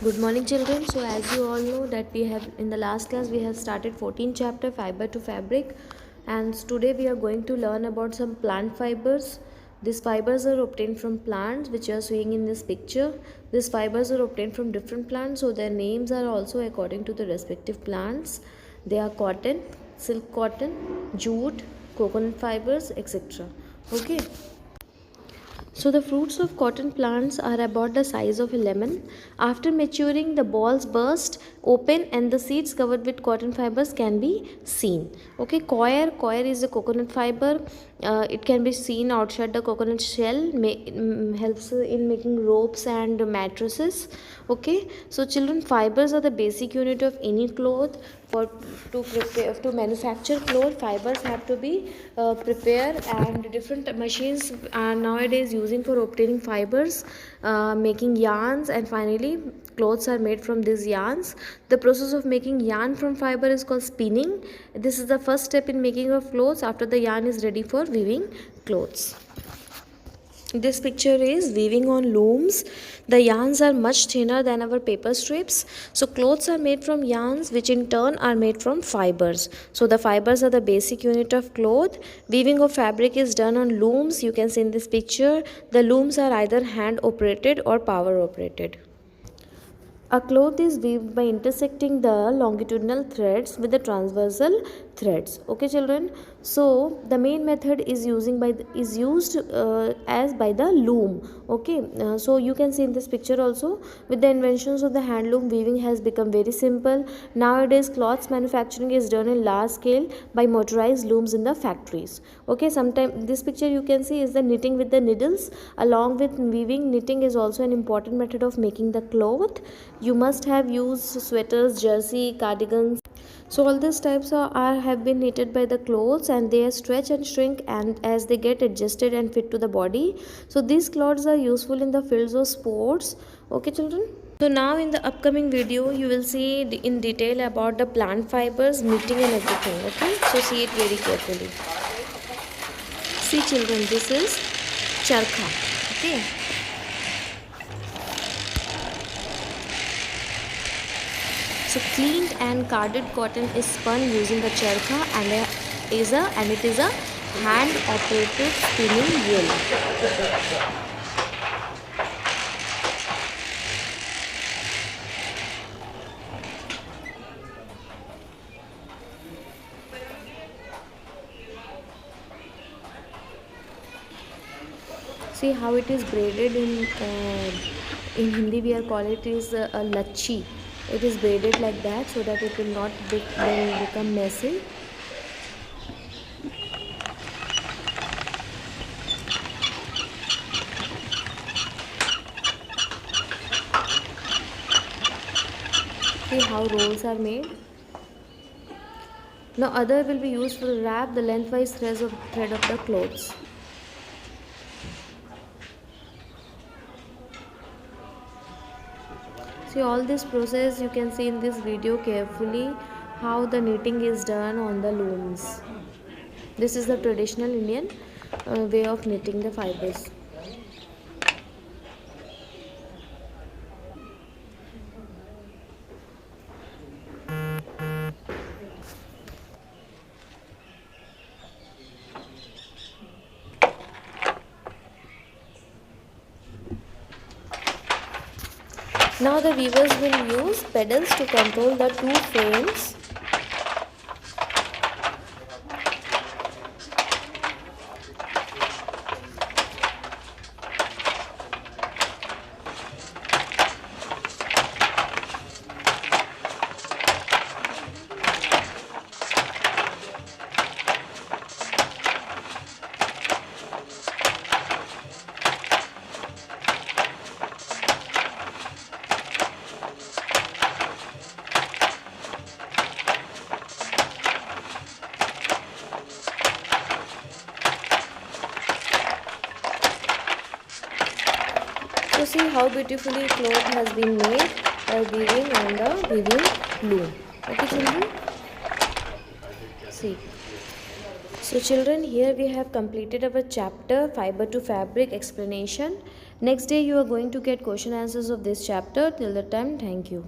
Good morning children. So as you all know that we have in the last class we have started 14th chapter fiber to fabric, and today we are going to learn about some plant fibers. These fibers are obtained from plants which you are seeing in this picture. These fibers are obtained from different plants, so their names are also according to the respective plants. They are cotton, silk cotton, jute, coconut fibers, etc. Okay. So the fruits of cotton plants are about the size of a lemon. After maturing, the balls burst open and the seeds covered with cotton fibers can be seen. Okay, coir is a coconut fiber. It can be seen outside the coconut shell. Helps in making ropes and mattresses. Okay, so children, fibers are the basic unit of any cloth. For to manufacture cloth, fibers have to be prepared, and different machines are nowadays using for obtaining fibers, making yarns, and finally clothes are made from these yarns. The process of making yarn from fiber is called spinning. This is the first step in making of clothes after the yarn is ready for weaving clothes. This picture is weaving on looms. The yarns are much thinner than our paper strips. So clothes are made from yarns, which in turn are made from fibers. So the fibers are the basic unit of cloth. Weaving of fabric is done on looms. You can see in this picture, the looms are either hand operated or power operated. A cloth is weaved by intersecting the longitudinal threads with the transversal threads. Okay, children. So the main method is used as by the loom. Okay. So you can see in this picture also, with the inventions of the hand loom, weaving has become very simple. Nowadays, cloths manufacturing is done in large scale by motorized looms in the factories. Okay. Sometimes this picture you can see is the knitting with the needles. Along with weaving, knitting is also an important method of making the cloth. You must have used sweaters, jersey, cardigans. So all these types have been knitted by the clothes, and they stretch and shrink and as they get adjusted and fit to the body. So these clothes are useful in the fields of sports. Okay, children. So now in the upcoming video you will see in detail about the plant fibers, knitting and everything. Okay, so see it very carefully. See children, this is charkha. Okay. So cleaned and carded cotton is spun using a charkha, and it is a hand operated spinning wheel. See how it is braided in Hindi we are call it is a lachi. It is braided like that so that it will not become messy. See how rolls are made. Now other will be used for wrap the lengthwise thread of the clothes. See all this process you can see in this video carefully, how the knitting is done on the looms. This is the traditional Indian way of knitting the fibers. Now the weavers will use pedals to control the two frames. So see how beautifully cloth has been made by weaving on the weaving loom. Okay children? See. So children, here we have completed our chapter fiber to fabric explanation. Next day you are going to get question answers of this chapter. Till the time, thank you.